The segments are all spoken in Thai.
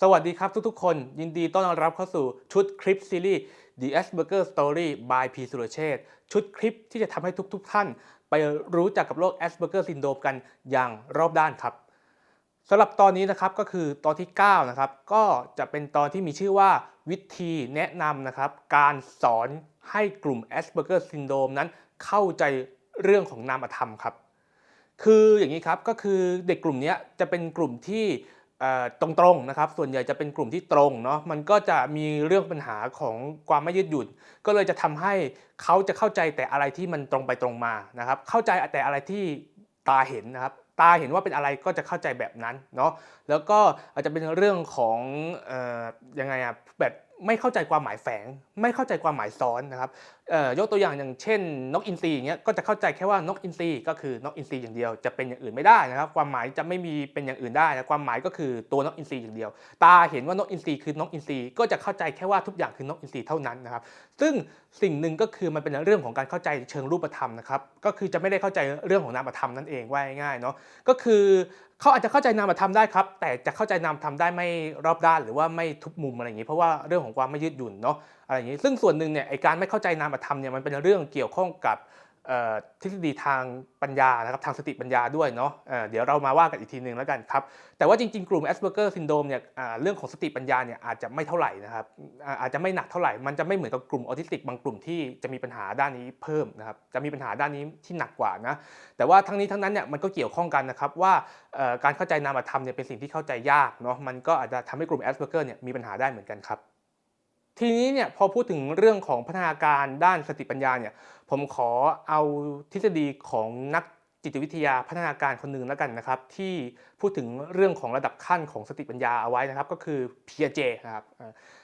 สวัสดีครับทุกๆคนยินดีต้อนรับเข้าสู่ชุดคลิปซีรีส์ The Asperger Story by P สุรเชษฐ์ชุดคลิปที่จะทำให้ทุกๆท่านไปรู้จักกับโรค Asperger Syndrome กันอย่างรอบด้านครับสำหรับตอนนี้นะครับก็คือตอนที่9นะครับก็จะเป็นตอนที่มีชื่อว่าวิธีแนะนำนะครับการสอนให้กลุ่ม Asperger Syndrome นั้นเข้าใจเรื่องของนามธรรมครับคืออย่างนี้ครับก็คือเด็กกลุ่มนี้จะเป็นกลุ่มที่ตรงๆนะครับส่วนใหญ่จะเป็นกลุ่มที่ตรงเนาะมันก็จะมีเรื่องปัญหาของความไม่ยืดหยุ่นก็เลยจะทำให้เขาจะเข้าใจแต่อะไรที่มันตรงไปตรงมานะครับเข้าใจแต่อะไรที่ตาเห็นนะครับตาเห็นว่าเป็นอะไรก็จะเข้าใจแบบนั้นเนาะแล้วก็อาจจะเป็นเรื่องของยังไงอะแบบไม่เข้าใจความหมายแฝงไม่เข้าใจความหมายซ้อนนะครับยกตัวอย่างเช่นนกอินทรีอย่างเงี้ยก็จะเข้าใจแค่ว่านกอินทรีก็คือนกอินทรีอย่างเดียวจะเป็นอย่างอื่นไม่ได้นะครับความหมายจะไม่มีเป็นอย่างอื่นได้นะความหมายก็คือตัวนกอินทรีอย่างเดียวตาเห็นว่านกอินทรีคือนกอินทรีก็จะเข้าใจแค่ว่าทุกอย่างคือนกอินทรีเท่านั้นนะครับซึ่งสิ่งหนึ่งก็คือมันเป็นเรื่องของการเข้าใจเชิงรูปธรรมนะครับก็คือจะไม่ได้เข้าใจเรื่องของนามธรรมนั่นเองว่าง่ายๆเนาะก็คือเขาอาจจะเข้าใจนามธรรมได้ครับแต่จะเข้าใจนามธรรมได้ไม่รอบด้านหรือว่าไม่ทุกมุมอะไรอย่างงี้เพราะว่าเรื่องของความไม่ยืดหยุ่นเนาะ อะไรอย่างนี้ซึ่งส่วนหนึ่งเนี่ยไอการไม่เข้าใจนามธรรมเนี่ยมันเป็นเรื่องเกี่ยวข้องกับทฤษฎีทางปัญญานะครับทางสติปัญญาด้วยเนาะเดี๋ยวเรามาว่ากันอีกทีหนึ่งแล้วกันครับแต่ว่าจริงๆกลุ่ม Asperger Syndrome เนี่ยเรื่องของสติปัญญาเนี่ยอาจจะไม่เท่าไหร่นะครับอาจจะไม่หนักเท่าไหร่มันจะไม่เหมือนกับกลุ่มออทิสติกบางกลุ่มที่จะมีปัญหาด้านนี้เพิ่มนะครับจะมีปัญหาด้านนี้ที่หนักกว่านะแต่ว่าทั้งนี้ทั้งนั้นเนี่ยมันก็เกี่ยวข้องกันนะครับว่าการเข้าใจนามธรรมเนี่ยเป็นสิ่งที่เข้าใจยากเนาะมันก็อาจจะทำให้กลุ่ม Asperger เนี่ยมีปัญหาได้เหมือนกันครับ ทีนี้เนี่ยพอพูดถึงเรื่องของพัฒนาการด้านสติปัญญาเนี่ยผมขอเอาทฤษฎีของนักจิตวิทยาพัฒนาการคนหนึ่งแล้วกันนะครับที่พูดถึงเรื่องของระดับขั้นของสติปัญญาเอาไว้นะครับก็คือ Piaget นะครับ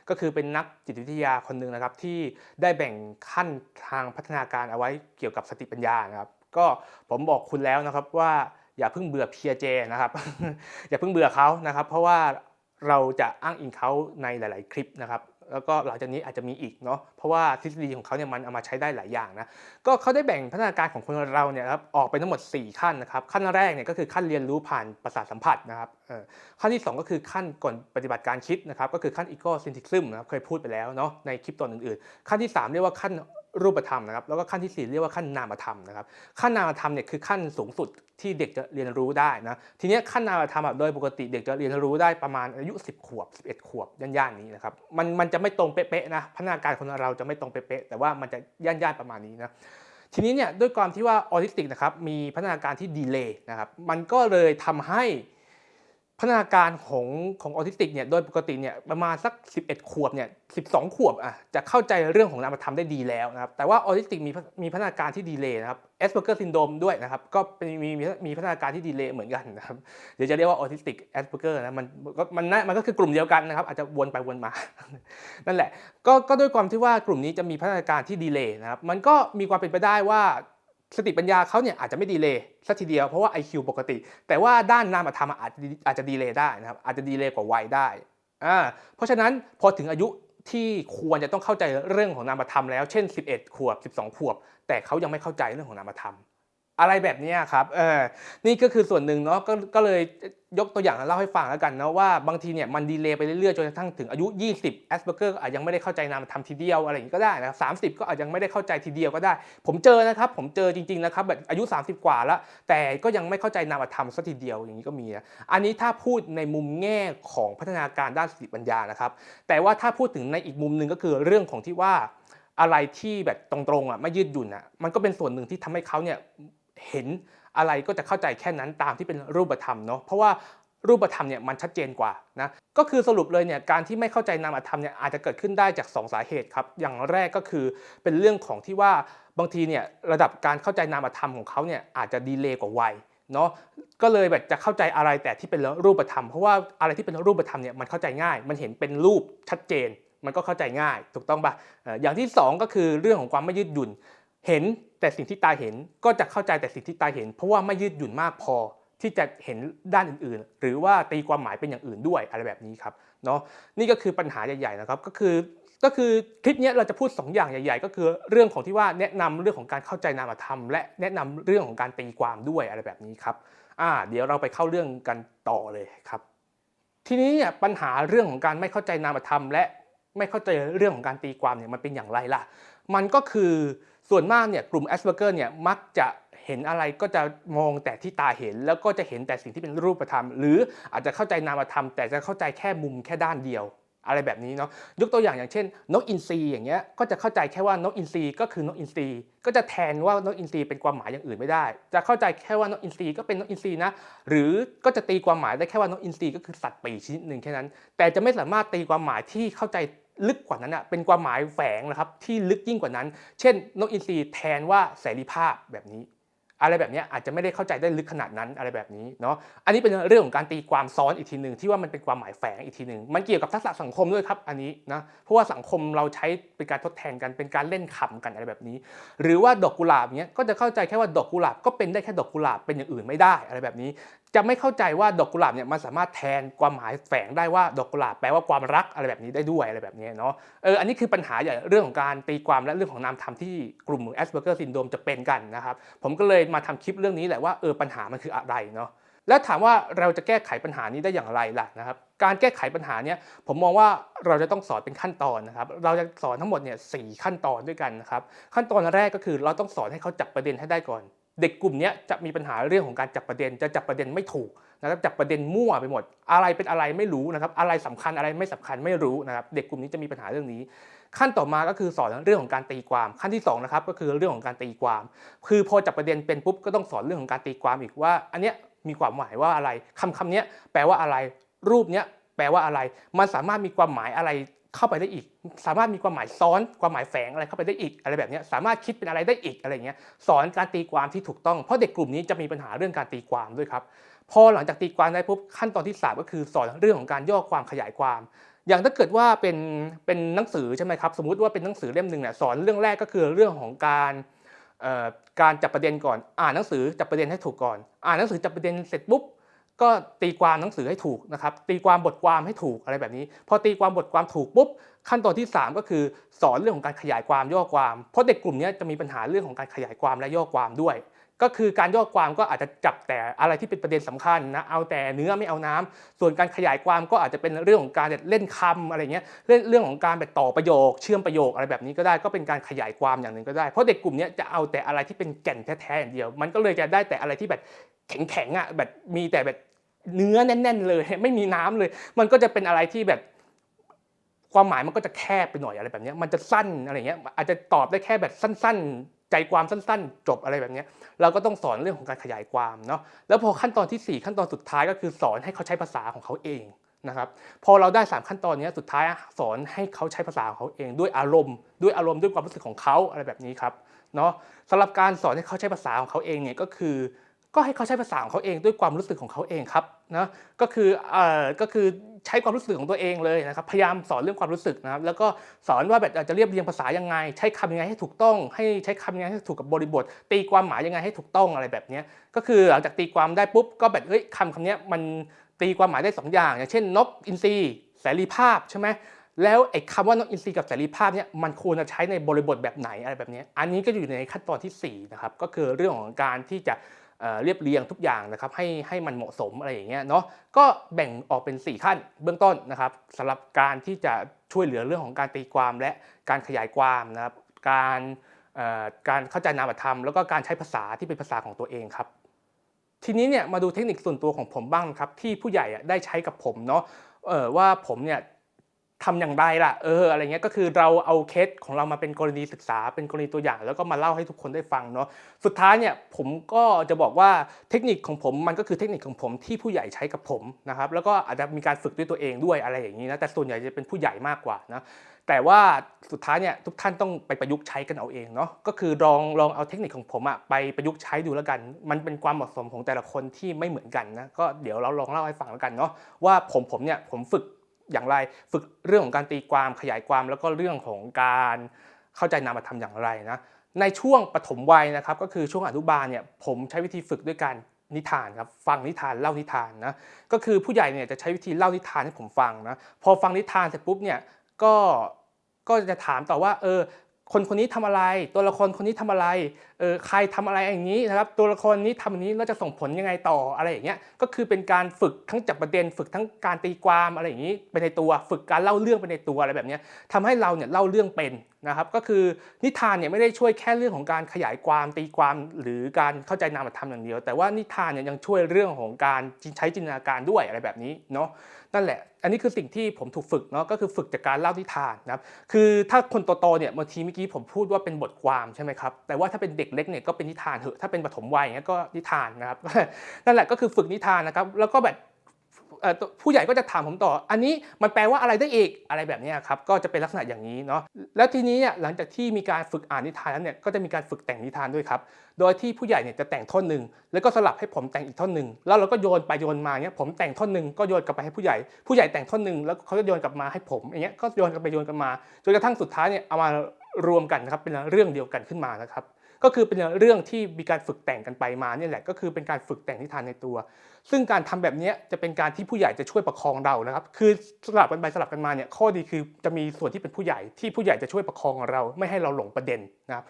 ก็คือเป็นนักจิตวิทยาคนหนึ่งนะครับที่ได้แบ่งขั้นทางพัฒนาการเอาไว้เกี่ยวกับสติปัญญานะครับก็ผมบอกคุณแล้วนะครับว่าอย่าเพิ่งเบื่อ Piaget นะครับอย่าเพิ่งเบื่อเขานะครับเพราะว่าเราจะอ้างอิงเขาในหลายๆคลิปนะครับแล้วก็หลังจากนี้อาจจะมีอีกเนาะเพราะว่าทฤษฎีของเขาเนี่ยมันเอามาใช้ได้หลายอย่างนะก็เขาได้แบ่งพัฒนาการของคนเราเนี่ยครับออกเป็นทั้งหมด4ขั้นนะครับขั้นแรกเนี่ยก็คือขั้นเรียนรู้ผ่านประสาทสัมผัสนะครับขั้นที่2ก็คือขั้นก่อนปฏิบัติการคิดนะครับก็คือขั้น Ego-centricism นะครับเคยพูดไปแล้วเนาะในคลิปตอนอื่นๆขั้นที่3เรียกว่าขั้นรูปธรรมนะครับแล้วก็ขั้นที่4เรียกว่าขั้นนามธรรมนะครับขั้นนามธรรมเนี่ยคือขั้นสูงสุดที่เด็กจะเรียนรู้ได้นะทีนี้ขั้นนามธรรมโดยปกติเด็กจะเรียนรู้ได้ประมาณอายุ10ขวบ11ขวบย่านๆนี้นะครับมันจะไม่ตรงเป๊ะๆนะพัฒนาการคนเราจะไม่ตรงเป๊ะๆแต่ว่ามันจะย่านๆประมาณนี้นะทีนี้เนี่ยด้วยความที่ว่าออทิสติกนะครับมีพัฒนาการที่ดีเลย์นะครับมันก็เลยทำให้พัฒนาการของออทิสติกเนี่ยโดยปกติเนี่ยประมาณสัก11ขวบเนี่ย12ขวบจะเข้าใจเรื่องของนามธรรมได้ดีแล้วนะครับแต่ว่าออทิสติกมีพัฒนาการที่ดีเลย์นะครับ Asperger Syndrome ด้วยนะครับก็เป็นมีพัฒนาการที่ดีเลย์เหมือนกันนะครับเดี๋ยวจะเรียกว่าออทิสติก Asperger นะมันก็คือกลุ่มเดียวกันนะครับอาจจะวนไปวนมานั่นแหละก็ด้วยความที่ว่ากลุ่มนี้จะมีพัฒนาการที่ดีเลย์นะครับมันก็มีความเป็นไปได้ว่าสติปัญญาเขาเนี่ยอาจจะไม่ดีเลย์สักทีเดียวเพราะว่า IQ ปกติแต่ว่าด้านนามธรรมอาจจะดีเลย์ได้นะครับอาจจะดีเลย์กว่าวัยได้เพราะฉะนั้นพอถึงอายุที่ควรจะต้องเข้าใจเรื่องของนามธรรมแล้วเช่น11ขวบ12ขวบแต่เขายังไม่เข้าใจเรื่องของนามธรรมอะไรแบบนี้ครับนี่ก็คือส่วนหนึ่งเนาะก็เลยยกตัวอย่างเล่าให้ฟังแล้วกันเนาะว่าบางทีเนี่ยมันดีเลย์ไปเรื่อยๆจนกระทั่งถึงอายุ20 Asperger อาจยังไม่ได้เข้าใจนามธรรมทีเดียวอะไรอย่างนี้ก็ได้นะ30ก็อาจยังไม่ได้เข้าใจทีเดียวก็ได้ผมเจอนะครับผมเจอจริงๆนะครับแบบอายุ30กว่าแล้วแต่ก็ยังไม่เข้าใจนามธรรมสักทีเดียวอย่างนี้ก็มีนะอันนี้ถ้าพูดในมุมแง่ของพัฒนาการด้านสติปัญญานะครับแต่ว่าถ้าพูดถึงในอีกมุมหนึ่งก็คือเรื่องของที่ว่าอะไรที่แบบตรงๆไม่ยืดหยุ่นมันก็เป็นส่วนหนึ่งที่ทำให้เขาเนี่ยเห็นอะไรก็จะเข้าใจแค่นั้นตามที่เป็นรูปธรรมเนาะเพราะว่ารูปธรรมเนี่ยมันชัดเจนกว่านะก็คือสรุปเลยเนี่ยการที่ไม่เข้าใจนามธรรมเนี่ยอาจจะเกิดขึ้นได้จาก2สาเหตุครับอย่างแรกก็คือเป็นเรื่องของที่ว่าบางทีเนี่ยระดับการเข้าใจนามธรรมของเขาเนี่ยอาจจะดีเลย์กว่าวัยเนาะก็เลยแบบจะเข้าใจอะไรแต่ที่เป็นรูปธรรมเพราะว่าอะไรที่เป็นรูปธรรมเนี่ยมันเข้าใจง่ายมันเห็นเป็นรูปชัดเจนมันก็เข้าใจง่ายถูกต้องป่ะอย่างที่2ก็คือเรื่องของความไม่ยืดหยุ่นเห็นแต่สิ่งที่ตาเห็นก็จะเข้าใจแต่สิ่งที่ตาเห็นเพราะว่าไม่ยืดหยุ่นมากพอที่จะเห็นด้านอื่นๆหรือว่าตีความหมายเป็นอย่างอื่นด้วยอะไรแบบนี้ครับเนาะนี่ก็คือปัญหาใหญ่ๆนะครับก็คือคลิปนี้เราจะพูด2อย่างใหญ่ๆก็คือเรื่องของที่ว่าแนะนำเรื่องของการเข้าใจนามธรรมและแนะนำเรื่องของการตีความด้วยอะไรแบบนี้ครับเดี๋ยวเราไปเข้าเรื่องกันต่อเลยครับ ทีนี้เนี่ยปัญหาเรื่องของการไม่เข้าใจนามธรรมและไม่เข้าใจเรื่องของการตีความเนี่ยมันเป็นอย่างไรล่ะมันก็คือส่วนมากเนี่ยกลุ่ม Asperger เนี่ยมักจะเห็นอะไรก็จะมองแต่ที่ตาเห็นแล้วก็จะเห็นแต่สิ่งที่เป็นรูปธรรมหรืออาจจะเข้าใจนามธรรมแต่จะเข้าใจแค่มุมแค่ด้านเดียวอะไรแบบนี้เนาะยกตัวอย่างเช่นนกอินทรีอย่างเงี้ยก็จะเข้าใจแค่ว่านกอินทรีก็คือนกอินทรีก็จะแทนว่านกอินทรีเป็นความหมายอย่างอื่นไม่ได้จะเข้าใจแค่ว่านกอินทรีก็เป็นนกอินทรีนะหรือก็จะตีความหมายได้แค่ว่านกอินทรีก็คือสัตว์ปีกชนิดหนึ่งแค่นั้นแต่จะไม่สามารถตีความหมายที่เข้าใจลึกกว่านั้นเป็นความหมายแฝงนะครับที่ลึกยิ่งกว่านั้นเช่นนกอินทรีแทนว่าเสรีภาพแบบนี้อะไรแบบนี้อาจจะไม่ได้เข้าใจได้ลึกขนาดนั้นอะไรแบบนี้เนาะอันนี้เป็นเรื่องของการตีความซ้อนอีกทีหนึ่งที่ว่ามันเป็นความหมายแฝงอีกทีหนึ่งมันเกี่ยวกับทักษะสังคมด้วยครับอันนี้นะเพราะว่าสังคมเราใช้เป็นการทดแทนกันเป็นการเล่นขำกันอะไรแบบนี้หรือว่าดอกกุหลาบเนี้ยก็จะเข้าใจแค่ว่าดอกกุหลาบก็เป็นได้แค่ดอกกุหลาบเป็นอย่างอื่นไม่ได้อะไรแบบนี้จะไม่เข้าใจว่าดอกกุหลาบเนี่ยมันสามารถแทนความหมายแฝงได้ว่าดอกกุหลาบแปลว่าความรักอะไรแบบนี้ได้ด้วยอะไรแบบนี้เนาะอันนี้คือปัญหาใหญ่เรื่องของการตีความและเรื่องของนามธรรมที่กลุ่ม Asperger Syndrome จะเป็นกันนะครับผมก็เลยมาทำคลิปเรื่องนี้แหละว่าปัญหามันคืออะไรเนาะแล้วถามว่าเราจะแก้ไขปัญหานี้ได้อย่างไรล่ะนะครับการแก้ไขปัญหาเนี้ยผมมองว่าเราจะต้องสอนเป็นขั้นตอนนะครับเราจะสอนทั้งหมดเนี่ย4ขั้นตอนด้วยกันนะครับขั้นตอนแรกก็คือเราต้องสอนให้เขาจับประเด็นให้ได้ก่อนเด็กกลุ่มนี้จะมีปัญหาเรื่องของการจับประเด็นจะจับประเด็นไม่ถูกนะครับจับประเด็นมั่วไปหมดอะไรเป็นอะไรไม่รู้นะครับอะไรสำคัญอะไรไม่สำคัญไม่รู้นะครับเด็กกลุ่มนี้จะมีปัญหาเรื่องนี้ขั้นต่อมาก็คือสอนเรื่องของการตีความขั้นที่2นะครับก็คือเรื่องของการตีความคือพอจับประเด็นเป็นปุ๊บก็ต้องสอนเรื่องของการตีความอีกว่าอันเนี้ยมีความหมายว่าอะไรคำเนี้ยแปลว่าอะไรรูปเนี้ยแปลว่าอะไรมันสามารถมีความหมายอะไรเข้าไปได้อีกสามารถมีความหมายซ้อนความหมายแฝงอะไรเข้าไปได้อีกอะไรแบบนี้สามารถคิดเป็นอะไรได้อีกอะไรเงี้ยสอนการตีความที่ถูกต้องเพราะเด็กกลุ่มนี้จะมีปัญหาเรื่องการตีความด้วยครับพอหลังจากตีความได้ปุ๊บขั้นตอนที่3ก็คือสอนเรื่องของการย่อความขยายความอย่างถ้าเกิดว่าเป็นหนังสือใช่ไหมครับสมมุติว่าเป็นหนังสือเล่มนึงเนี่ยสอนเรื่องแรกก็คือเรื่องของการจับประเด็นก่อนอ่านหนังสือจับประเด็นให้ถูกก่อนอ่านหนังสือจับประเด็นเสร็จปุ๊บก็ตีความหนังสือให้ถูกนะครับตีความบทความให้ถูกอะไรแบบนี้พอตีความบทความถูกปุ๊บขั้นตอนที่3ก็คือสอนเรื่องของการขยายความย่อความเพราะเด็กกลุ่มนี้จะมีปัญหาเรื่องของการขยายความและย่อความด้วยก็คือการย่อความก็อาจจะจับแต่อะไรที่เป็นประเด็นสำคัญนะเอาแต่เนื้อไม่เอาน้ำส่วนการขยายความก็อาจจะเป็นเรื่องของการเล่นคำอะไรเงี้ยเรื่องของการแบบต่อประโยคเชื่อมประโยคอะไรแบบนี้ก็ได้ก็เป็นการขยายความอย่างหนึ่งก็ได้เพราะเด็กกลุ่มนี้จะเอาแต่อะไรที่เป็นแก่นแท้ๆอย่างเดียวมันก็เลยจะได้แต่อะไรที่แบบแข็งๆอ่ะแบบมีแต่แบบเนื้อแน่นๆเลยไม่มีน้ำเลยมันก็จะเป็นอะไรที่แบบความหมายมันก็จะแคบไปหน่อยอะไรแบบนี้มันจะสั้นอะไรเงี้ยอาจจะตอบได้แค่แบบสั้นๆใจความสั้นๆจบอะไรแบบนี้เราก็ต้องสอนเรื่องของการขยายความเนาะแล้วพอขั้นตอนที่4ขั้นตอนสุดท้ายก็คือสอนให้เขาใช้ภาษาของเขาเองนะครับพอเราได้3ขั้นตอนนี้สุดท้ายสอนให้เขาใช้ภาษาของเขาเองด้วยอารมณ์ด้วยความรู้สึกของเขาอะไรแบบนี้ครับเนาะสำหรับการสอนให้เขาใช้ภาษาของเขาเองเนี่ยก็ให้เขาใช้ภาษาของเขาเองด้วยความรู้สึกของเขาเองครับนะก็คือใช้ความรู้สึกของตัวเองเลยนะครับพยายามสอนเรื่องความรู้สึกนะครับแล้วก็สอนว่าแบบจะเรียบเรียงภาษายังไงใช้คำยังไงให้ถูกต้องให้ใช้คำยังไงให้ถูกกับบริบทตีความหมายยังไงให้ถูกต้องอะไรแบบนี้ก็คือหลังจากตีความได้ปุ๊บก็แบบคำนี้มันตีความหมายได้2อย่างอย่างเช่นนกอินทรีเสรีภาพใช่ไหมแล้วไอ้คำว่านกอินทรีกับเสรีภาพเนี่ยมันควรจะใช้ในบริบทแบบไหนอะไรแบบนี้อันนี้ก็อยู่ในขั้นตอนที่4นะครับก็คือเรื่องของการที่จะเรียบเรียงทุกอย่างนะครับให้มันเหมาะสมอะไรอย่างเงี้ยเนาะก็แบ่งออกเป็น4ขั้นเบื้องต้นนะครับสำหรับการที่จะช่วยเหลือเรื่องของการตีความและการขยายความนะครับการเข้าใจนามธรรมแล้วก็การใช้ภาษาที่เป็นภาษาของตัวเองครับทีนี้เนี่ยมาดูเทคนิคส่วนตัวของผมบ้างครับที่ผู้ใหญ่ได้ใช้กับผมเนาะว่าผมเนี่ยทำอย่างไรล่ะอะไรเงี้ยก็คือเราเอาเคสของเรามาเป็นกรณีศึกษาเป็นกรณีตัวอย่างแล้วก็มาเล่าให้ทุกคนได้ฟังเนาะสุดท้ายเนี่ยผมก็จะบอกว่าเทคนิคของผมมันก็คือเทคนิคของผมที่ผู้ใหญ่ใช้กับผมนะครับแล้วก็อาจจะมีการฝึกด้วยตัวเองด้วยอะไรอย่างนี้นะแต่ส่วนใหญ่จะเป็นผู้ใหญ่มากกว่านะแต่ว่าสุดท้ายเนี่ยทุกท่านต้องไปประยุกต์ใช้กันเอาเองเนาะก็คือลองเอาเทคนิคของผมไปประยุกต์ใช้ดูแล้วกันมันเป็นความเหมาะสมของแต่ละคนที่ไม่เหมือนกันนะก็เดี๋ยวเราลองเล่าให้ฟังแล้วกันเนาะว่าผมเนี่ยผมฝึกอย่างไรฝึกเรื่องของการตีความขยายความแล้วก็เรื่องของการเข้าใจนามธรรมอย่างไรนะในช่วงปฐมวัยนะครับก็คือช่วงอนุบาลเนี่ยผมใช้วิธีฝึกด้วยการนิทานครับฟังนิทานเล่านิทานนะก็คือผู้ใหญ่เนี่ยจะใช้วิธีเล่านิทานให้ผมฟังนะพอฟังนิทานเสร็จปุ๊บเนี่ยก็จะถามต่อว่าคนคนนี้ทำอะไรตัวละครคนนี้ทำอะไร ใครทำอะไรอย่างนี้นะครับตัวละครนี้ทำอย่างนี้แล้วจะส่งผลยังไงต่ออะไรอย่างเงี้ยก็คือเป็นการฝึกทั้งจับประเด็นฝึกทั้งการตีความอะไรอย่างนี้ไปในตัวฝึกการเล่าเรื่องไปในตัวอะไรแบบนี้ทำให้เราเนี่ยเล่าเรื่องเป็นนะครับก็คือนิทานเนี่ยไม่ได้ช่วยแค่เรื่องของการขยายความตีความหรือการเข้าใจนามธรรมอย่างเดียวแต่ว่านิทานเนี่ยยังช่วยเรื่องของการใช้จินตนาการด้วยอะไรแบบนี้เนาะนั่นแหละอันนี้คือสิ่งที่ผมถูกฝึกเนาะก็คือฝึกจากการเล่านิทานนะครับคือถ้าคนโตๆเนี่ยบางทีเมื่อกี้ผมพูดว่าเป็นบทความใช่ไหมครับแต่ว่าถ้าเป็นเด็กเล็กเนี่ยก็เป็นนิทานเถอะถ้าเป็นปฐมวัยเนี่ยก็นิทานนะครับ นั่นแหละก็คือฝึกนิทานนะครับแล้วก็แบบผู้ใหญ่ก็จะถามผมต่ออันนี้มันแปลว่าอะไรได้อีกอะไรแบบนี้ครับก็จะเป็นลักษณะอย่างนี้เนาะแล้วทีนี้เนี่ยหลังจากที่มีการฝึกอ่านนิทานแล้วเนี่ยก็จะมีการฝึกแต่งนิทานด้วยครับโดยที่ผู้ใหญ่เนี่ยจะแต่งท่อนหนึ่งแล้วก็สลับให้ผมแต่งอีกท่อนหนึ่งแล้วเราก็โยนไปโยนมาเนี่ยผมแต่งท่อนหนึ่งก็โยนกลับไปให้ผู้ใหญ่แต่งท่อนหนึ่งแล้วเขาจะโยนกลับมาให้ผมอย่างเงี้ยก็โยนกันไปโยนกันมาจนกระทั่งสุดท้ายเนี่ยเอามารวมกันนะครับเป็นเรื่องเดียวกันขึ้นมานะครับก็คือเป็นเรื่องที่มีการฝึกแต่งกันไปมาเนี่ยแหละก็คือเป็นการฝึกแต่งนิทานในตัวซึ่งการทำแบบนี้จะเป็นการที่ผู้ใหญ่จะช่วยประคองเรานะครับคือสลับกันไปสลับกันมาเนี่ยข้อดีคือจะมีส่วนที่เป็นผู้ใหญ่ที่ผู้ใหญ่จะช่วยประคองเราไม่ให้เราหลงประเด็นนะครั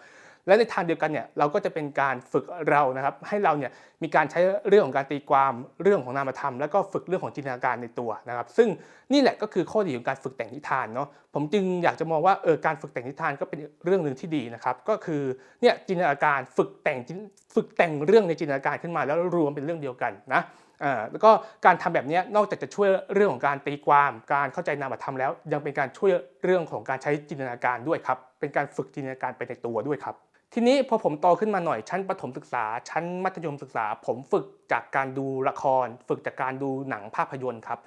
บและในทางเดียวกันเนี่ยเราก็จะเป็นการฝึกเรานะครับให้เราเนี่ยมีการใช้เรื่องของการตีความเรื่องของนามธรรมแล้วก็ฝึกเรื่องของจินตนาการในตัวนะครับซึ่งนี่แหละก็คือข้อดีของการฝึกแต่งนิทานเนาะผมจึงอยากจะมองว่าการฝึกแต่งนิทานก็เป็นเรื่องนึงที่ดีนะครับก็คือเนี่ยจินตนาการฝึกแต่งเรื่องในจินตนาการขึ้นมาแล้วรวมเป็นเรื่องเดียวกันนะแล้วก็การทำแบบนี้นอกจากจะช่วยเรื่องของการตีความการเข้าใจนามธรรมแล้วยังเป็นการช่วยเรื่องของการใช้จินตนาการด้วยครับเป็นการฝึกจินตนาการไปในตัวด้วยครับทีนี้พอผมโตขึ้นมาหน่อยชั้นประถมศึกษาชั้นมัธยมศึกษาผมฝึกจากการดูละครฝึกจากการดูหนังภาพยนตร์ครั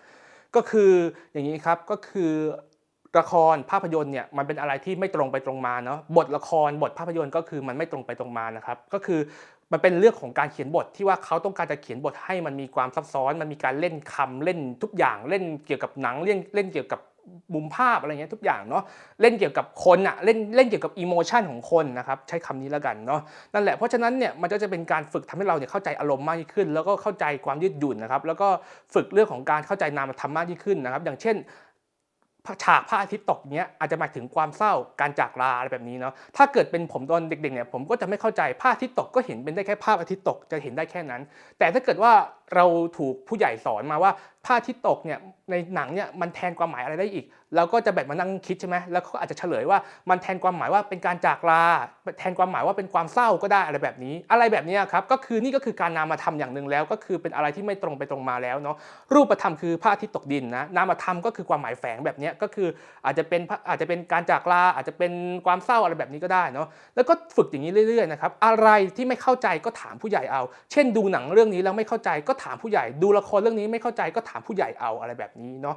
บก็คืออย่างนี้ครับก็คือละครภาพยนตร์เนี่ยมันเป็นอะไรที่ไม่ตรงไปตรงมาเนาะบทละครบทภาพยนตร์ก็คือมันไม่ตรงไปตรงมานะครับก็คือมันเป็นเรื่องของการเขียนบทที่ว่าเขาต้องการจะเขียนบทให้มันมีความซับซ้อนมันมีการเล่นคำเล่นทุกอย่างเล่นเกี่ยวกับหนังเล่นเกี่ยวกับมุมภาพอะไรเงี้ยทุกอย่างเนาะเล่นเกี่ยวกับคนอะเล่นเกี่ยวกับอิโมชันของคนนะครับใช้คำนี้แล้วกันเนาะนั่นแหละเพราะฉะนั้นเนี่ยมันก็จะเป็นการฝึกทำให้เราเนี่ยเข้าใจอารมณ์มากยิ่งขึ้นแล้วก็เข้าใจความยืดหยุ่นนะครับแล้วก็ฝึกเรื่องของการเข้าใจนามธรรมมากยิ่งขึ้นนะครับอย่างเช่นฉากพระอาทิตย์ตกเนี้ยอาจจะหมายถึงความเศร้าการจากลาอะไรแบบนี้เนาะถ้าเกิดเป็นผมตอนเด็กๆเนี่ยผมก็จะไม่เข้าใจพระอาทิตย์ตกก็เห็นเป็นได้แค่ภาพอาทิตย์ตกจะเห็นได้แค่นั้นแต่ถ้าเกิดว่าเราถูกผู้ใหญ่สอนมาว่าพระอาทิตย์ตกเนี่ยในหนังเนี่ยมันแทนความหมายอะไรได้อีกเราก็จะแบบมานั่งคิดใช่ไหมแล้วเขาอาจจะเฉลยว่ามันแทนความหมายว่าเป็นการจากลาแทนความหมายว่าเป็นความเศร้าก็ได้อะไรแบบนี้ครับก็คือนี่ก็คือการนามธรรมอย่างหนึ่งแล้วก็คือเป็นอะไรที่ไม่ตรงไปตรงมาแล้วเนาะรูปธรรมคือพระอาทิตย์ตกดินนะนามธรรมก็คือความหมายแฝงแบบนี้ก็คืออาจจะเป็นการจากลาอาจจะเป็นความเศร้าอะไรแบบนี้ก็ได้เนาะแล้วก็ฝึกอย่างนี้เรื่อยๆนะครับอะไรที่ไม่เข้าใจก็ถามผู้ใหญ่เอาเช่นดูหนังเรื่องนี้แล้วไม่เข้าใจก็ถามผู้ใหญ่ดูละครเรื่องนี้ไม่เข้าใจก็ถามผู้ใหญ่เอาอะไรแบบนี้เนาะ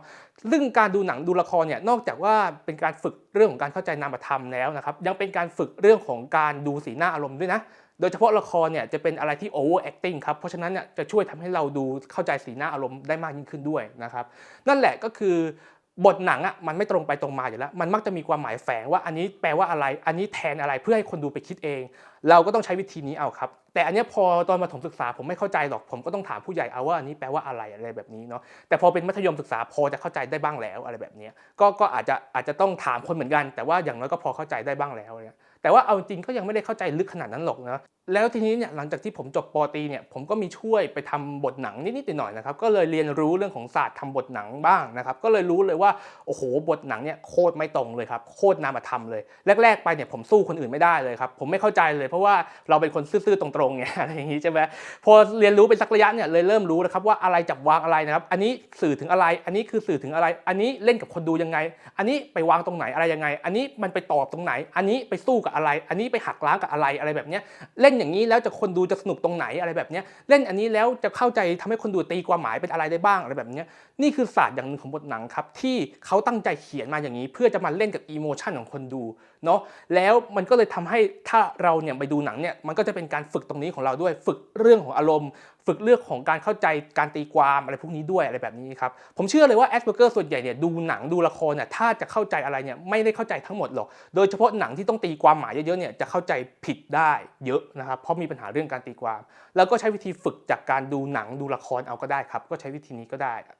ซึ่งการดูหนังดูละครเนี่ยนอกจากว่าเป็นการฝึกเรื่องของการเข้าใจนามธรรมแล้วนะครับยังเป็นการฝึกเรื่องของการดูสีหน้าอารมณ์ด้วยนะโดยเฉพาะละครเนี่ยจะเป็นอะไรที่ over acting ครับเพราะฉะนั้นเนี่ยจะช่วยทำให้เราดูเข้าใจสีหน้าอารมณ์ได้มากยิ่งขึ้นด้วยนะครับนั่นแหละก็คือบทหนังอ่ะมันไม่ตรงไปตรงมาอยู่แล้วมันมักจะมีความหมายแฝงว่าอันนี้แปลว่าอะไรอันนี้แทนอะไรเพื่อให้คนดูไปคิดเองเราก็ต้องใช้วิธีนี้เอาครับแต่อันนี้พอตอนประถมศึกษาผมไม่เข้าใจหรอกผมก็ต้องถามผู้ใหญ่เอาว่าอันนี้แปลว่าอะไรแบบนี้เนาะแต่พอเป็นมัธยมศึกษาพอจะเข้าใจได้บ้างแล้วอะไรแบบนี้ก็อาจจะต้องถามคนเหมือนกันแต่ว่าอย่างน้อยก็พอเข้าใจได้บ้างแล้วเนี่ยแต่ว่าเอาจริงก็ยังไม่ได้เข้าใจลึกขนาดนั้นหรอกนะแล้วทีนี้เนี่ยหลังจากที่ผมจบป.ตรีเนี่ยผมก็มีช่วยไปทำบทหนังนิดๆหน่อยๆนะครับก็เลยเรียนรู้เรื่องของศาสตร์ทำบทหนังบ้างนะครับก็เลยรู้เลยว่าโอ้โหบทหนังเนี่ยโคตรไม่ตรงเลยครับโคตรนามธรรมเลยแรกๆไปเนี่ยผมสู้คนอื่นไม่ได้เลยครับผมไม่เข้าใจเลยเพราะว่าเราเป็นคนซื่อๆตรงๆไงอะไรอย่างนี้ใช่ไหมพอเรียนรู้ไปสักระยะเนี่ยเลยเริ่มรู้นะครับว่าอะไรจับวางอะไรนะครับอันนี้สื่อถึงอะไรอันนี้คือสื่อถึงอะไรอันนี้เล่นกับคนดูยังไงอันนี้ไปวางตรงไหนอะไรยังไงอันนี้มันไปตอบตรงไหนอันนี้ไปสู้กับอะไรอันนี้ไปหักล้างกับอะไรแบบนี้เล่นอย่างนี้แล้วจะคนดูจะสนุกตรงไหนอะไรแบบนี้เล่นอันนี้แล้วจะเข้าใจทำให้คนดูตีความหมายเป็นอะไรได้บ้างอะไรแบบนี้นี่คือศาสตร์อย่างหนึ่งของบทหนังครับที่เขาตั้งใจเขียนมาอย่างนี้เพื่อจะมาเล่นกับอีโมชันของคนดูเนาะแล้วมันก็เลยทำให้ถ้าเราเนี่ยไปดูหนังเนี่ยมันก็จะเป็นการฝึกตรงนี้ของเราด้วยฝึกเรื่องของอารมณ์ฝึกเรื่องของการเข้าใจการตีความอะไรพวกนี้ด้วยอะไรแบบนี้ครับผมเชื่อเลยว่าแอสเพอร์เกอร์ส่วนใหญ่เนี่ยดูหนังดูละครเนี่ยถ้าจะเข้าใจอะไรเนี่ยไม่ได้เข้าใจทั้งหมดหรอกโดยเฉพาะหนังที่ต้องตีความหมายเยอะๆเนี่ยจะเข้าใจผิดได้เยอะนะครับเพราะมีปัญหาเรื่องการตีความแล้วก็ใช้วิธีฝึกจากการดูหนังดูละครเอาก็ได้ครับก็ใช้วิธีนี้ก็ได้ครั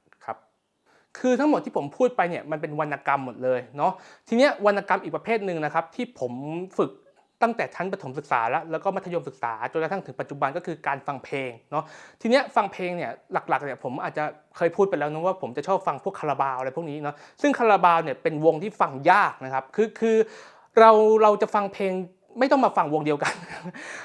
บคือทั้งหมดที่ผมพูดไปเนี่ยมันเป็นวรรณกรรมหมดเลยเนาะทีเนี้ยวรรณกรรมอีกประเภทหนึ่งนะครับที่ผมฝึก ตั้งแต่ชั้นประถมศึกษาแล้วก็มัธยมศึกษาจนกระทั่งถึงปัจจุบันก็คือการฟังเพลงเนาะทีเนี้ยฟังเพลงเนี่ยหลักๆเนี่ยผมอาจจะเคยพูดไปแล้วนะว่าผมจะชอบฟังพวกคาราบาวอะไรพวกนี้เนาะซึ่งคาราบาวเนี่ยเป็นวงที่ฟังยากนะครับคือเราจะฟังเพลงไม่ต้องมาฟังวงเดียวกัน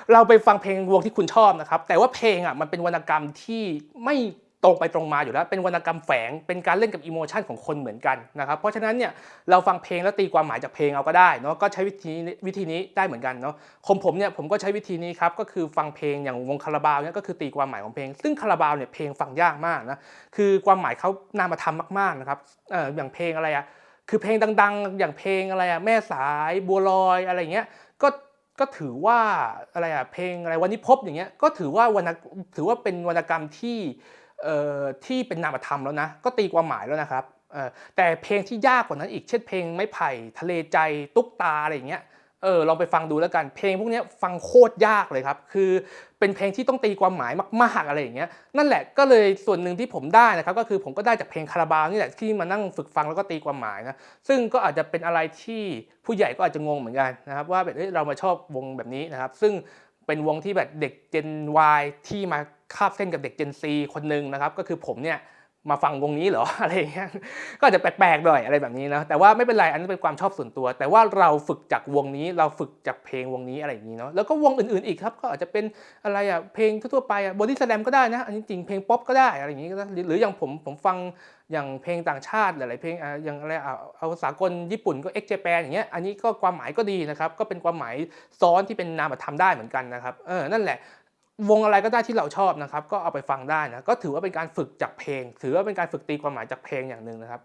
เราไปฟังเพลงวงที่คุณชอบนะครับแต่ว่าเพลงอ่ะมันเป็นวรรณกรรมที่ไม่ตรงไปตรงมาอยู่แล้วเป็นวรรณกรรมแฝงเป็นการเล่นกับอิโมชันของคนเหมือนกันนะครับเพราะฉะนั้นเนี่ยเราฟังเพลงแล้วตีความหมายจากเพลงเอาก็ได้เนาะก็ใช้วิธีนี้ได้เหมือนกันเนาะผมเนี่ยผมก็ใช้วิธีนี้ครับก็คือฟังเพลงอย่างวงคาราบาวเนี่ยก็คือตีความหมายของเพลงซึ่งคาราบาวเนี่ยเพลงฟังยากมากนะคือความหมายเขานามธรรมมากๆนะครับอย่างเพลงอะไรอะคือเพลงดังๆอย่างเพลงอะไรอะแม่สายบัวลอยอะไรเงี้ยก็ถือว่าอะไรอะเพลงอะไรวานิพพอย่างเงี้ยก็ถือว่าเป็นวรรณกรรมที่เป็นนามธรรมแล้วนะก็ตีความหมายแล้วนะครับแต่เพลงที่ยากกว่านั้นอีกเช่นเพลงไม้ไผ่ทะเลใจตุ๊กตาอะไรอย่างเงี้ยลองไปฟังดูแล้วกันเพลงพวกนี้ฟังโคตรยากเลยครับคือเป็นเพลงที่ต้องตีความหมายมากๆอะไรอย่างเงี้ยนั่นแหละก็เลยส่วนหนึ่งที่ผมได้นะครับก็คือผมก็ได้จากเพลงคาราบาวนี่แหละที่มานั่งฝึกฟังแล้วก็ตีความหมายนะซึ่งก็อาจจะเป็นอะไรที่ผู้ใหญ่ก็อาจจะงงเหมือนกันนะครับว่าแบบเรามาชอบวงแบบนี้นะครับซึ่งเป็นวงที่แบบเด็ก Gen Y ที่มาคาบเส้นกับเด็ก Gen Z คนหนึ่งนะครับก็คือผมเนี่ยมาฟังวงนี้เหรอ อะไรอย่างเงี้ยก็อาจจะแปลกๆหน่อยอะไรแบบนี้นะแต่ว่าไม่เป็นไรอันนี้เป็นความชอบส่วนตัวแต่ว่าเราฝึกจากวงนี้เราฝึกจากเพลงวงนี้อะไรอย่างนี้เนาะแล้วก็วงอื่นๆอีกครับก็อาจจะเป็นอะไรอะเพลงทั่วๆไปอะบอดี้สแลมก็ได้นะอันนี้จริงเพลงป๊อปก็ได้อะไรอย่างนี้นะหรืออย่างผมฟังอย่างเพลงต่างชาติหลายๆเพลงอย่างอะไรเอาสากลญี่ปุ่นก็ X Japan อย่างเงี้ยอันนี้ก็ความหมายก็ดีนะครับก็เป็นความหมายซ้อนที่เป็นนามธรรมได้เหมือนกันนะครับนั่นแหละวงอะไรก็ได้ที่เราชอบนะครับก็เอาไปฟังได้นะก็ถือว่าเป็นการฝึกจากเพลงถือว่าเป็นการฝึกตีความหมายจากเพลงอย่างหนึ่งนะครั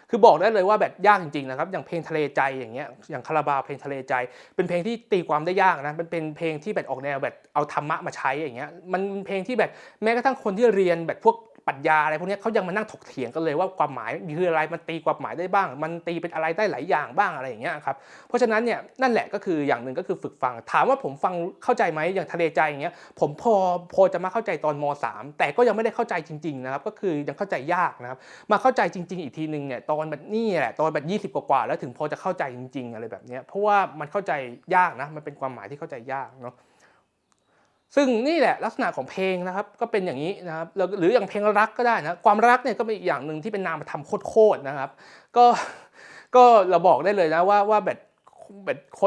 บคือบอกได้เลยว่าแบบยากจริงๆนะครับอย่างเพลงทะเลใจอย่างเงี้ยอย่างคาราบาวเพลงทะเลใจเป็นเพลงที่ตีความได้ยากนะเป็นเพลงที่แบบออกแนวแบบเอาธรรมะมาใช้อย่างเงี้ยมันเพลงที่แบบแม้กระทั่งคนที่เรียนแบบพวกปรัชญาอะไรพวกนี้เขายังมานั่งถกเถียงกันเลยว่าความหมายคืออะไรมันตีความหมายได้บ้างมันตีเป็นอะไรได้หลายอย่างบ้างอะไรอย่างเงี้ยครับเพราะฉะนั้นเนี่ยนั่นแหละก็คืออย่างหนึ่งก็คือฝึกฟังถามว่าผมฟังเข้าใจไหมอย่างทะเลใจอย่างเงี้ยผมพอจะมาเข้าใจตอนม.3แต่ก็ยังไม่ได้เข้าใจจริงๆนะครับก็คือยังเข้าใจยากนะครับมาเข้าใจจริงๆอีกทีนึงเนี่ยตอนแบบนี่แหละตอนแบบ20กว่าแล้วถึงพอจะเข้าใจจริงๆอะไรแบบนี้เพราะว่ามันเข้าใจยากนะมันเป็นความหมายที่เข้าใจยากเนาะซึ่งนี่แหละลักษณะของเพลงนะครับก็เป็นอย่างนี้นะครับหรืออย่างเพลงรักก็ได้นะความรักเนี่ยก็เป็นอีกอย่างหนึ่งที่เป็นนามธรรมโคตรๆนะครับก็ก็เราบอกได้เลยนะว่าแบบคน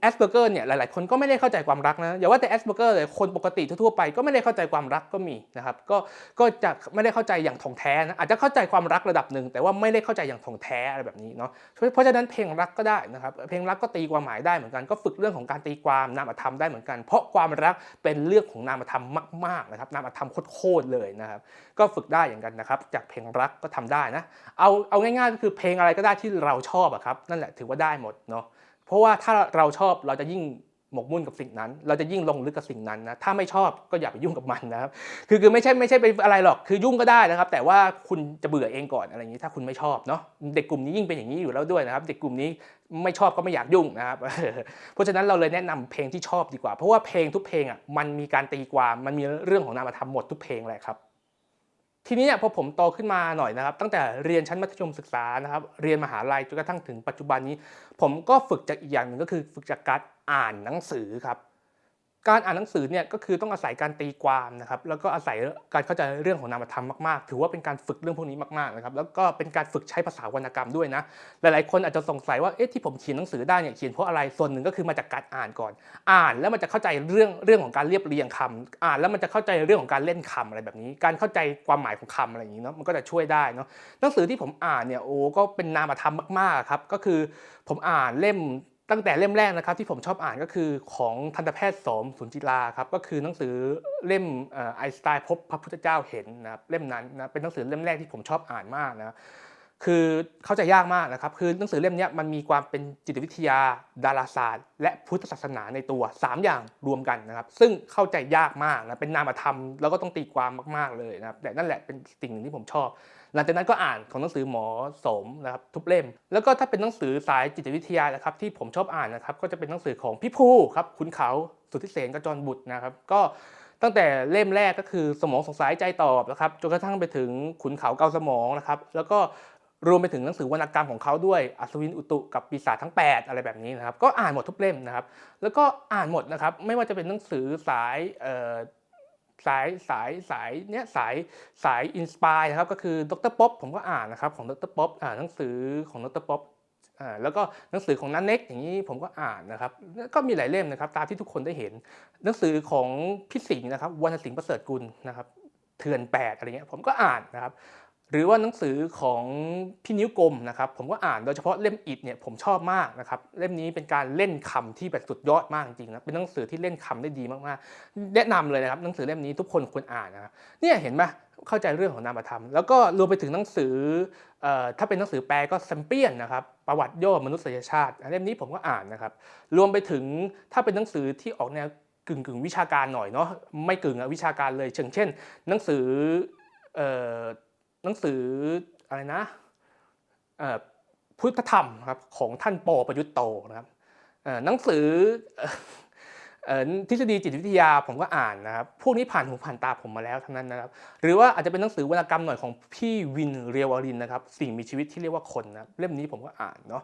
แอสเพอร์เกอร์เนี่ยหลายๆคนก็ไม่ได้เข้าใจความรักนะอย่าว่าแต่แอสเพอร์เกอร์เลยคนปกติทั่วๆไปก็ไม่ได้เข้าใจความรักก็มีนะครับก็จะไม่ได้เข้าใจอย่างถ่องแท้นะอาจจะเข้าใจความรักระดับหนึ่งแต่ว่าไม่ได้เข้าใจอย่างถ่องแท้อะไรแบบนี้เนาะเพราะฉะนั้นเพลงรักก็ได้นะครับเพลงรักก็ตีความหมายได้เหมือนกันก็ฝึกเรื่องของการตีความนามธรรมได้เหมือนกันเพราะความรักเป็นเรื่องของนามธรรมมากๆนะครับนามธรรมโคตรเลยนะครับก็ฝึกได้อย่างกันนะครับจากเพลงรักก็ทำได้นะเอาง่ายๆก็คือเพลงอะไรก็ได้ที่เราชอบอะครับนั่นแหละถือว่าได้หมดเนาะเพราะว่าถ้าเราชอบเราจะยิ่งหมกมุ่นกับสิ่งนั้นเราจะยิ่งลงลึกกับสิ่งนั้นนะถ้าไม่ชอบก็อย่าไปยุ่งกับมันนะครับคือไม่ใช่ไปอะไรหรอกคือยุ่งก็ได้นะครับแต่ว่าคุณจะเบื่อเองก่อนอะไรอย่างนี้ถ้าคุณไม่ชอบเนาะเด็กกลุ่มนี้ยิ่งเป็นอย่างนี้อยู่แล้วด้วยนะครับเด็กกลุ่มนี้ไม่ชอบก็ไม่อยากยุ่งนะครับเพราะฉะนั้นเราเลยแนะนำเพลงที่ชอบดีกว่าเพราะว่าเพลงทุกเพลงอ่ะมันมีการตีความมันมีเรื่องของนามธรรมหมดทุกเพลงเลยครับทีนี้พอผมโตขึ้นมาหน่อยนะครับตั้งแต่เรียนชั้นมัธยมศึกษานะครับเรียนมหาลัยจนกระทั่งถึงปัจจุบันนี้ผมก็ฝึกจากอีกอย่างหนึ่งก็คือฝึกจากการอ่านหนังสือครับการอ่านหนังสือเนี่ยก็คือต้องอาศัยการตีความนะครับแล้วก็อาศัยการเข้าใจเรื่องของนามธรรมมากๆถือว่าเป็นการฝึกเรื่องพวกนี้มากๆนะครับแล้วก็เป็นการฝึกใช้ภาษาวรรณกรรมด้วยนะหลายๆคนอาจจะสงสัยว่าที่ผมเขียนหนังสือได้เนี่ยเขียนเพราะอะไรส่วนหนึ่งก็คือมาจากการอ่านก่อนอ่านแล้วมันจะเข้าใจเรื่องของการเรียบเรียงคำอ่านแล้วมันจะเข้าใจเรื่องของการเล่นคำอะไรแบบนี้การเข้าใจความหมายของคำอะไรอย่างนี้เนาะมันก็จะช่วยได้เนาะหนังสือที่ผมอ่านเนี่ยก็เป็นนามธรรมมากๆครับก็คือผมอ่านตั้งแต่เล่มแรกนะครับที่ผมชอบอ่านก็คือของทันตแพทย์โสมสุนจิราครับก็คือหนังสือเล่มไอน์สไตน์พบพระพุทธเจ้าเห็นนะครับเล่มนั้นนะเป็นหนังสือเล่มแรกที่ผมชอบอ่านมากนะคือเข้าใจยากมากนะครับคือหนังสือเล่มนี้มันมีความเป็นจิตวิทยาดาราศาสตร์และพุทธศาสนาในตัว3อย่างรวมกันนะครับซึ่งเข้าใจยากมากนะเป็นนามธรรมแล้วก็ต้องตีความมากๆเลยนะครับแต่นั่นแหละเป็นสิ่งหนึ่งที่ผมชอบหลังจากนั้นก็อ่านของหนังสือหมอโสมนะครับทุกเล่มแล้วก็ถ้าเป็นหนังสือสายจิตวิทยานะครับที่ผมชอบอ่านนะครับก็จะเป็นหนังสือของพี่ภูครับขุนเขาสุทธิเสนกจรบุตรนะครับก็ตั้งแต่เล่มแรกก็คือสมองสงสัยใจตอบนะครับจนกระทั่งไปถึงขุนเขาเกาสมองนะครับแล้วก็ รวมไปถึงหนังสือวรรณกรรมของเขาด้วยอัศวินอุตุกับปีศาจทั้ง8อะไรแบบนี้นะครับก็อ่านหมดทุกเล่มนะครับแล้วก็อ่านหมดนะครับไม่ว่าจะเป็นหนังสือสายสายเนี้ยสายอินสปายนะครับก็คือดรป๊อปผมก็อ่านนะครับของดรป๊อปหนังสือของดรป๊อปแล้วก็หนังสือของนันเน็กอย่างนี้ผมก็อ่านนะครับก็มีหลายเล่มนะครับตามที่ทุกคนได้เห็นหนังสือของพี่สิงห์นะครับวรรณสิงห์ประเสริฐกุลนะครับเถื่อน8อะไรเงี้ยผมก็อ่านนะครับหรือว่าหนังสือของพี่นิ้วกลมนะครับผมก็อ่านโดยเฉพาะเล่มอิฐเนี่ยผมชอบมากนะครับเล่มนี้เป็นการเล่นคำที่แบบสุดยอดมากจริงๆนะเป็นหนังสือที่เล่นคำได้ดีมากๆแนะนำเลยนะครับหนังสือเล่มนี้ทุกคนควรอ่านนะครับเนี่ยเห็นไหมเข้าใจเรื่องของนามธรรมแล้วก็รวมไปถึงหนังสือถ้าเป็นหนังสือแปลก็แซมเปียนนะครับประวัติย่อมนุษยชาติเล่มนี้ผมก็อ่านนะครับรวมไปถึงถ้าเป็นหนังสือที่ออกแนวกึ่งวิชาการหน่อยเนาะไม่กึ่งวิชาการเลยเช่นหนังสือหนังสืออะไรนะพุทธธรรมครับของท่านป.ประยุทธ์โตนะครับหนังสือทฤษฎีจิตวิทยาผมก็อ่านนะครับพวกนี้ผ่านหูผ่านตาผมมาแล้วทั้งนั้นนะครับหรือว่าอาจจะเป็นหนังสือวรรณกรรมหน่อยของพี่วินเรียววรินนะครับสิ่งมีชีวิตที่เรียกว่าคนนะเล่มนี้ผมก็อ่านเนาะ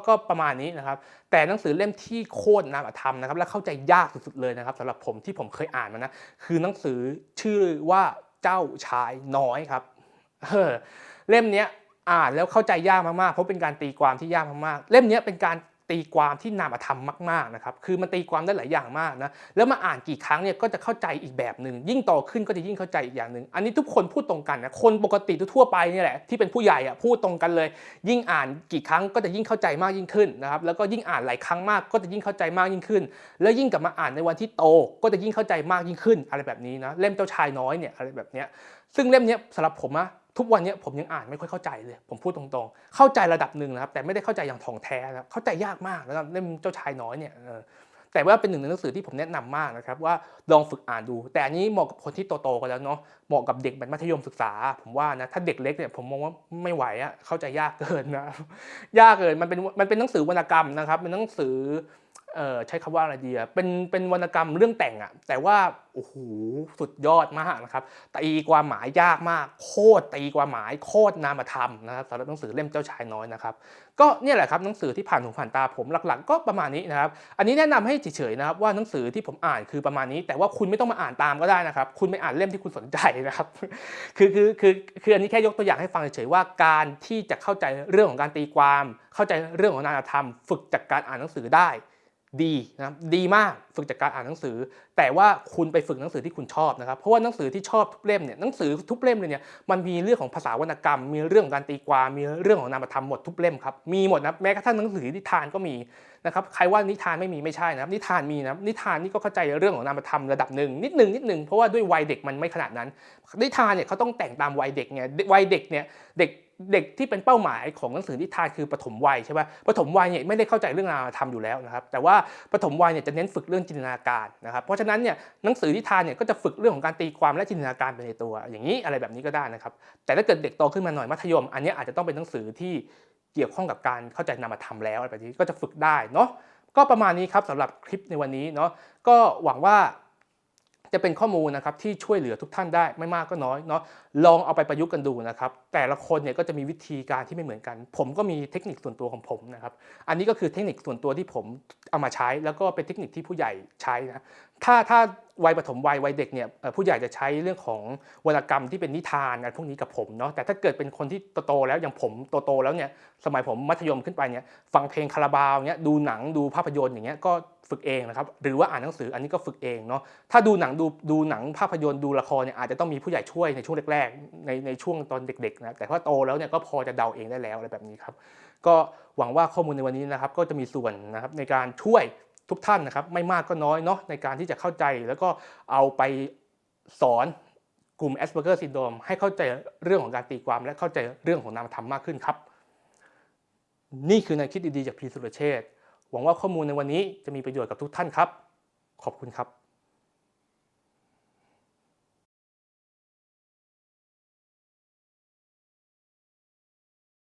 ก็ประมาณนี้นะครับแต่หนังสือเล่มที่โคตรนามธรรมนะครับและเข้าใจยากสุดๆเลยนะครับสำหรับผมที่ผมเคยอ่านมานะคือหนังสือชื่อว่าเจ้าชายน้อยครับเล่มนี้อ่านแล้วเข้าใจยากมากๆเพราะเป็นการตีความที่ยากมากๆเล่มนี้เป็นการตีความที่นามธรรมมากๆนะครับคือมันตีความได้หลายอย่างมากนะแล้วมาอ่านกี่ครั้งเนี่ยก็จะเข้าใจอีกแบบหนึ่งยิ่งโตขึ้นก็จะยิ่งเข้าใจอีกอย่างหนึ่งอันนี้ทุกคนพูดตรงกันนะคนปกติทั่วไปนี่แหละที่เป็นผู้ใหญ่พูดตรงกันเลยยิ่งอ่านกี่ครั้งก็จะยิ่งเข้าใจมากยิ่งขึ้นนะครับแล้วก็ยิ่งอ่านหลายครั้งมากก็จะยิ่งเข้าใจมากยิ่งขึ้นแล้วยิ่งกลับมาอ่านในวันที่โตก็จะยิ่งเข้าใจมากยิ่งขึ้นอะไรแบบนี้นะเล่มเจ้าชายน้อยเนี่ยอะไรแบบเนี้ยซึ่งเล่มนี้สำหรับผมทุกวันนี้ผมยังอ่านไม่ค่อยเข้าใจเลยผมพูดตรงๆเข้าใจระดับหนึ่งนะครับแต่ไม่ได้เข้าใจอย่างถ่องแท้นะครับเข้าใจยากมากนะครับเล่มเจ้าชายน้อยเนี่ยแต่ว่าเป็นหนึ่งในหนังสือที่ผมแนะนำมากนะครับว่าลองฝึกอ่านดูแต่อันนี้เหมาะกับคนที่โตๆกันแล้วเนาะเหมาะกับเด็กมัธยมศึกษาผมว่านะถ้าเด็กเล็กเนี่ยผมมองว่าไม่ไหวเข้าใจยากเกินนะยากเกินมันเป็นหนังสือวรรณกรรมนะครับเป็นหนังสือใช้คำว่าอะไรดีเป็นวรรณกรรมเรื่องแต่งแต่ว่าโอ้โหสุดยอดมากนะครับตีความหมายยากมากโคตรตีความหมายโคตรนามธรรมนะครับสำหรับหนังสือเล่มเจ้าชายน้อยนะครับก็เนี่ยแหละครับหนังสือที่ผ่านหูผ่านตาผมหลักๆก็ประมาณนี้นะครับอันนี้แนะนำให้เฉยๆนะครับว่าหนังสือที่ผมอ่านคือประมาณนี้แต่ว่าคุณไม่ต้องมาอ่านตามก็ได้นะครับคุณไปอ่านเล่มที่คุณสนใจนะครับคืออันนี้แค่ยกตัวอย่างให้ฟังเฉยๆว่าการที่จะเข้าใจเรื่องของการตีความเข้าใจเรื่องของนามธรรมฝึกจากการอ่านหนังสือได้ดีนะครับดีมากฝึกจากการอ่านหนังสือแต่ว่าคุณไปฝึกหนังสือที่คุณชอบนะครับเพราะว่าหนังสือที่ชอบทุกเล่มเนี่ยหนังสือทุกเล่มเลยเนี่ยมันมีเรื่องของภาษาวรรณกรรมมีเรื่องของการตีความมีเรื่องของนามธรรมหมดทุกเล่มครับมีหมดนะแม้กระทั่งหนังสือนิทานก็มีนะครับใครว่านิทานไม่มีไม่ใช่นะครับนิทานมีนะนิทานนี่ก็เข้าใจเรื่องของนามธรรมระดับหนึ่งนิดหนึ่งเพราะว่าด้วยวัยเด็กมันไม่ขนาดนั้นนิทานเนี่ยเขาต้องแต่งตามวัยเด็กไงวัยเด็กเนี่ยเด็กที่เป็นเป้าหมายของหนังสือนิทานคือปฐมวัยใช่ไหมปฐมวัยเนี่ยไม่ได้เข้าใจเรื่องนามธรรมอยู่แล้วนะครับแต่ว่าปฐมวัยเนี่ยจะเน้นฝึกเรื่องจินตนาการนะครับเพราะฉะนั้นเนี่ยหนังสือนิทานเนี่ยก็จะฝึกเรื่องของการตีความและจินตนาการไปในตัวอย่างนี้อะไรแบบนี้ก็ได้นะครับแต่ถ้าเกิดเด็กโตขึ้นมาหน่อยมัธยมอันนี้อาจจะต้องเป็นหนังสือที่เกี่ยวข้องกับการเข้าใจนามธรรมแล้วอะไรแบบนี้ก็จะฝึกได้เนาะก็ประมาณนี้ครับสำหรับคลิปในวันนี้เนาะก็หวังว่าจะเป็นข้อมูลนะครับที่ช่วยเหลือทุกท่านได้ไม่มากก็น้อยเนาะลองเอาไปประยุกต์กันดูนะครับแต่ละคนเนี่ยก็จะมีวิธีการที่ไม่เหมือนกันผมก็มีเทคนิคส่วนตัวของผมนะครับอันนี้ก็คือเทคนิคส่วนตัวที่ผมเอามาใช้แล้วก็เป็นเทคนิคที่ผู้ใหญ่ใช้นะถ้าวัยปฐมวัยเด็กเนี่ยผู้ใหญ่จะใช้เรื่องของวรรณกรรมที่เป็นนิทานอะไรพวกนี้กับผมเนาะแต่ถ้าเกิดเป็นคนที่โตแล้วอย่างผมโตแล้วเนี่ยสมัยผมมัธยมขึ้นไปเนี่ยฟังเพลงคาราบาวเนี่ยดูหนังดูภาพยนตร์อย่างเงี้ยก็ฝึกเองนะครับหรือว่าอ่านหนังสืออันนี้ก็ฝึกเองเนาะถ้าดูหนังภาพยนตร์ดูละครเนี่ยอาจจะต้องมีผู้ใหญ่ช่วยในช่วงแรกๆในช่วงตอนเด็กๆนะแต่พอโตแล้วเนี่ยก็พอจะเดาเองได้แล้วอะไรแบบนี้ครับก็หวังว่าข้อมูลในวันนี้นะครับก็จะมีส่วนนะครับในการช่วยทุกท่านนะครับไม่มากก็น้อยเนาะในการที่จะเข้าใจแล้วก็เอาไปสอนกลุ่ม Asperger Syndrome ให้เข้าใจเรื่องของการตีความและเข้าใจเรื่องของนามธรรมมากขึ้นครับนี่คือแนวคิดดีๆจากพีสุรเชษฐ์หวังว่าข้อมูลในวันนี้จะมีประโยชน์กับทุกท่านครับขอบคุณครับ